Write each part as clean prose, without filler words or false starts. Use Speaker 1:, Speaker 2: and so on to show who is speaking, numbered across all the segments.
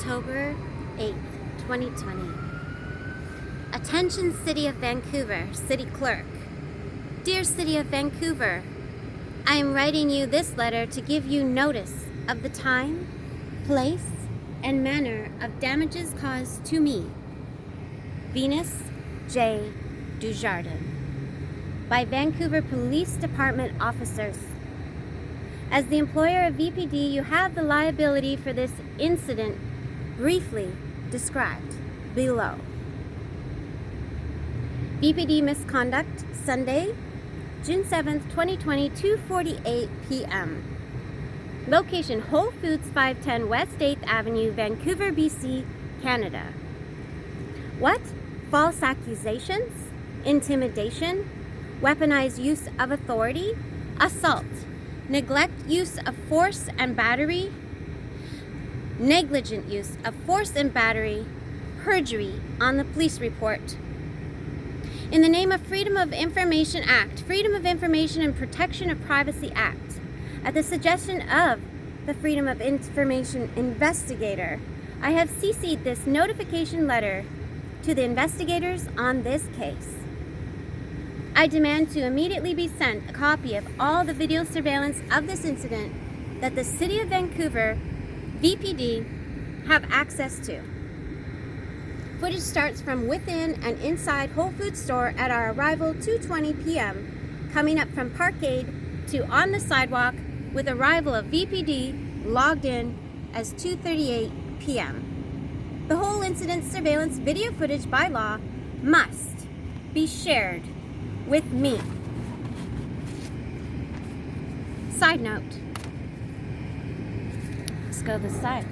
Speaker 1: October 8th, 2020. Attention City of Vancouver, City Clerk. Dear City of Vancouver, I am writing you this letter to give you notice of the time, place, and manner of damages caused to me, Venus J. Dujardin, by Vancouver Police Department officers. As the employer of VPD, you have the liability for this incident briefly described below. VPD misconduct, Sunday, June 7th, 2020, 2:48 p.m. Location, Whole Foods, 510 West 8th Avenue, Vancouver, BC, Canada. What? False accusations, intimidation, weaponized use of authority, assault, neglect use of force and battery, negligent use of force and battery, perjury on the police report. In the name of Freedom of Information Act, Freedom of Information and Protection of Privacy Act, at the suggestion of the Freedom of Information investigator, I have CC'd this notification letter to the investigators on this case. I demand to immediately be sent a copy of all the video surveillance of this incident that the City of Vancouver VPD have access to. Footage starts from within and inside Whole Foods store at our arrival 2:20 p.m., coming up from Parkade to on the sidewalk with arrival of VPD logged in as 2:38 p.m. The whole incident surveillance video footage by law must be shared with me. Side note. Let's go this side.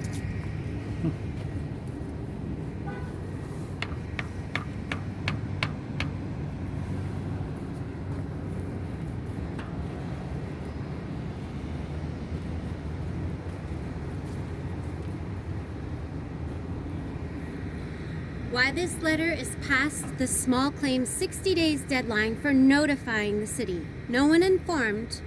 Speaker 1: Why this letter is past the small claims 60 days deadline for notifying the city. No one informed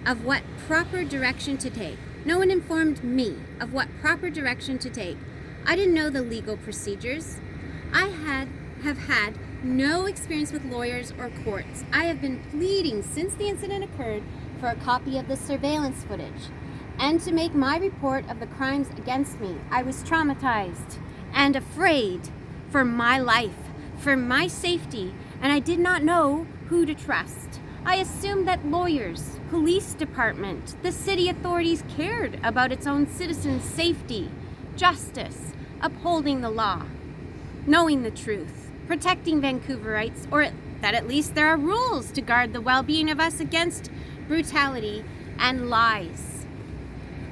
Speaker 1: of what proper direction to take. No one informed me of what proper direction to take. I didn't know the legal procedures. I have had no experience with lawyers or courts. I have been pleading since the incident occurred for a copy of the surveillance footage and to make my report of the crimes against me. I was traumatized and afraid for my life, for my safety, and I did not know who to trust. I assumed that lawyers, police department, the city authorities cared about its own citizens' safety, justice, upholding the law, knowing the truth, protecting Vancouverites, or that at least there are rules to guard the well-being of us against brutality and lies.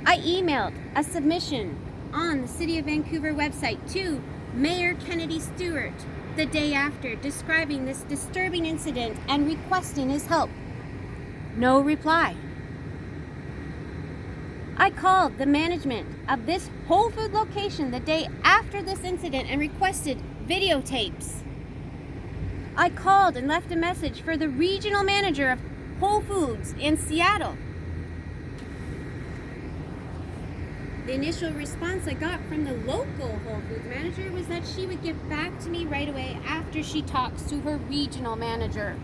Speaker 1: I emailed a submission on the City of Vancouver website to Mayor Kennedy Stewart the day after, describing this disturbing incident and requesting his help. No reply. I called the management of this Whole Food location the day after this incident and requested videotapes. I called and left a message for the regional manager of Whole Foods in Seattle. The initial response I got from the local Whole Foods manager was that she would get back to me right away after she talks to her regional manager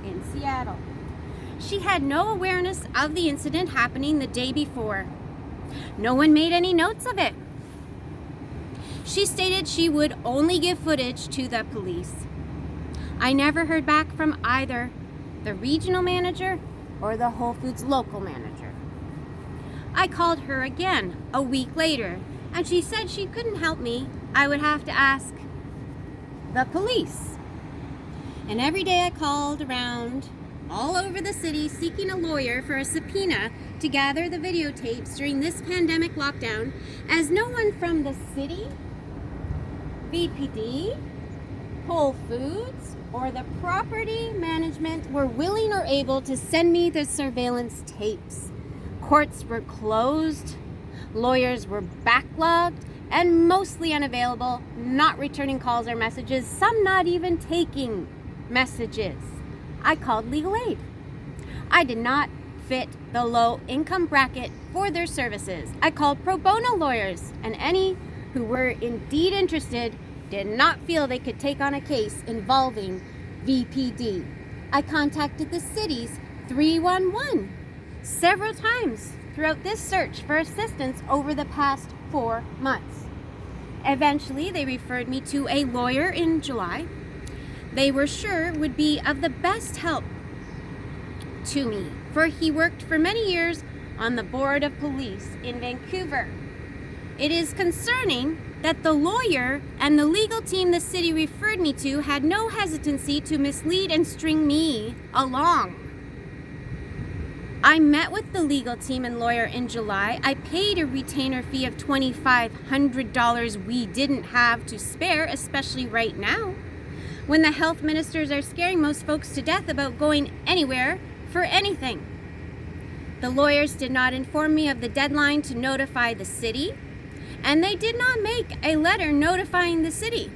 Speaker 1: in Seattle. She had no awareness of the incident happening the day before. No one made any notes of it. She stated she would only give footage to the police. I never heard back from either the regional manager or the Whole Foods local manager. I called her again a week later, and she said she couldn't help me. I would have to ask the police. And every day I called around all over the city seeking a lawyer for a subpoena to gather the videotapes during this pandemic lockdown, as no one from the city, VPD, Whole Foods, or the property management were willing or able to send me the surveillance tapes. Courts were closed, lawyers were backlogged, and mostly unavailable, not returning calls or messages, some not even taking messages. I called legal aid. I did not fit the low income bracket for their services. I called pro bono lawyers and any who were indeed interested, did not feel they could take on a case involving VPD. I contacted the city's 311 several times throughout this search for assistance over the past 4 months. Eventually, they referred me to a lawyer in July. They were sure would be of the best help to me, for he worked for many years on the Board of Police in Vancouver. It is concerning that the lawyer and the legal team the city referred me to had no hesitancy to mislead and string me along. I met with the legal team and lawyer in July. I paid a retainer fee of $2,500 we didn't have to spare, especially right now, when the health ministers are scaring most folks to death about going anywhere for anything. The lawyers did not inform me of the deadline to notify the city, and they did not make a letter notifying the city.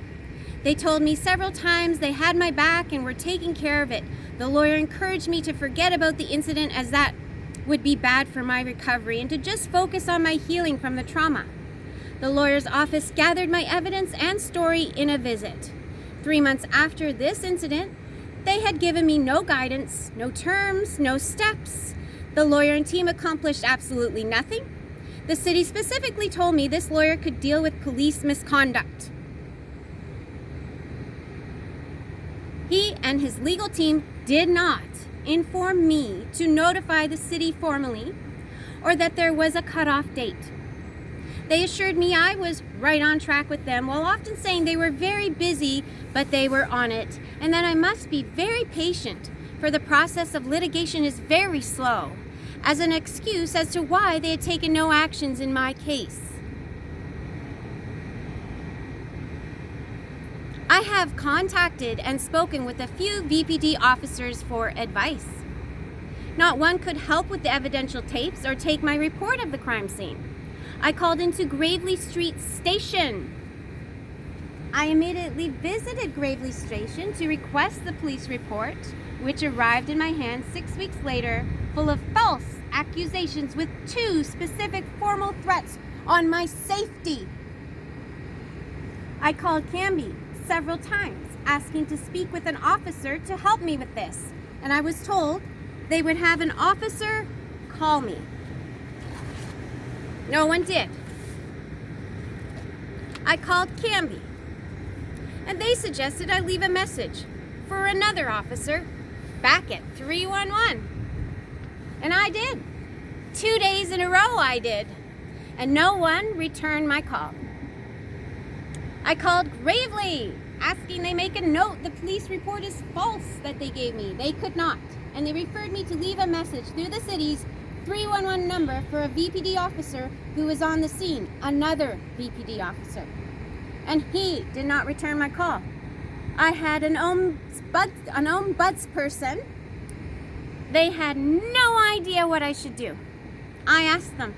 Speaker 1: They told me several times they had my back and were taking care of it. The lawyer encouraged me to forget about the incident, as that would be bad for my recovery, and to just focus on my healing from the trauma. The lawyer's office gathered my evidence and story in a visit. 3 months after this incident, they had given me no guidance, no terms, no steps. The lawyer and team accomplished absolutely nothing. The city specifically told me this lawyer could deal with police misconduct. He and his legal team did not inform me to notify the city formally or that there was a cutoff date. They assured me I was right on track with them, while often saying they were very busy, but they were on it, and that I must be very patient, for the process of litigation is very slow, as an excuse as to why they had taken no actions in my case. I have contacted and spoken with a few VPD officers for advice. Not one could help with the evidential tapes or take my report of the crime scene. I called into Gravely Street Station. I immediately visited Gravely Station to request the police report, which arrived in my hands 6 weeks later, full of false accusations with 2 specific formal threats on my safety. I called Canby several times, asking to speak with an officer to help me with this, and I was told they would have an officer call me. No one did. I called Canby, and they suggested I leave a message for another officer back at 311. And I did. 2 days in a row I did, and no one returned my call. I called Gravely, asking they make a note the police report is false that they gave me. They could not, and they referred me to leave a message through the city's 311 number for a VPD officer who was on the scene, another VPD officer. And he did not return my call. I had an ombuds person. They had no idea what I should do. I asked them.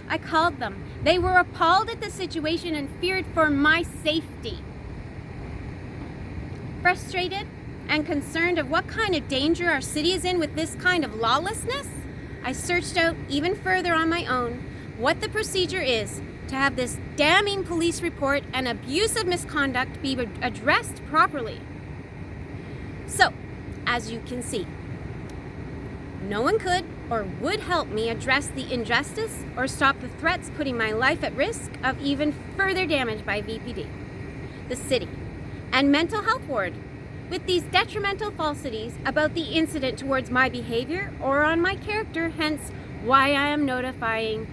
Speaker 1: I called them. They were appalled at the situation and feared for my safety. Frustrated and concerned of what kind of danger our city is in with this kind of lawlessness, I searched out even further on my own what the procedure is to have this damning police report and abusive misconduct be addressed properly. So, as you can see, no one could or would help me address the injustice or stop the threats putting my life at risk of even further damage by VPD, the city, and mental health ward, with these detrimental falsities about the incident towards my behavior or on my character, hence why I am notifying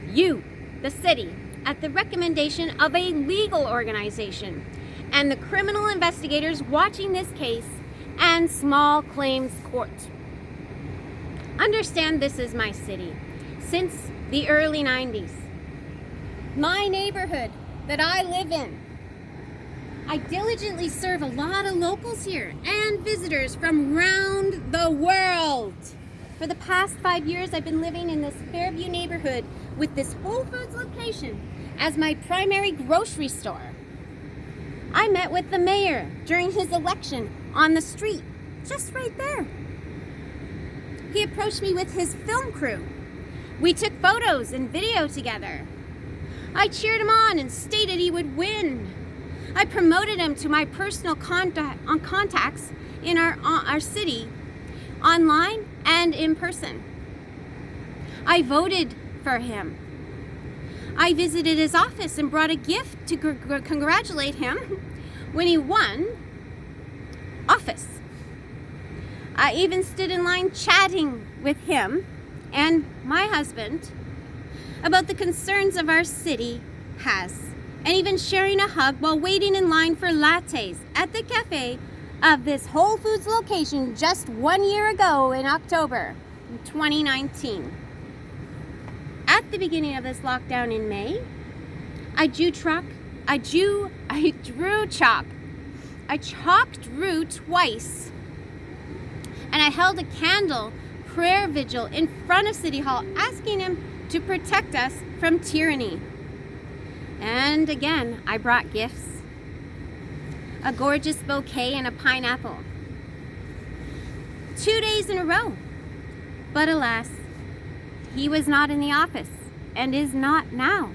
Speaker 1: you, the city, at the recommendation of a legal organization and the criminal investigators watching this case and small claims court. Understand this is my city since the early 90s. My neighborhood that I live in. I diligently serve a lot of locals here and visitors from around the world. For the past 5 years, I've been living in this Fairview neighborhood with this Whole Foods location as my primary grocery store. I met with the mayor during his election on the street, just right there. He approached me with his film crew. We took photos and video together. I cheered him on and stated he would win. I promoted him to my personal contacts in our city, online and in person. I voted for him. I visited his office and brought a gift to congratulate him when he won office. I even stood in line chatting with him and my husband about the concerns of our city has, and even sharing a hug while waiting in line for lattes at the cafe of this Whole Foods location just 1 year ago in October 2019. At the beginning of this lockdown in May, I drew chalk. I drew twice. And I held a candle prayer vigil in front of City Hall, asking him to protect us from tyranny. And again, I brought gifts. A gorgeous bouquet and a pineapple. 2 days in a row. But alas, he was not in the office and is not now.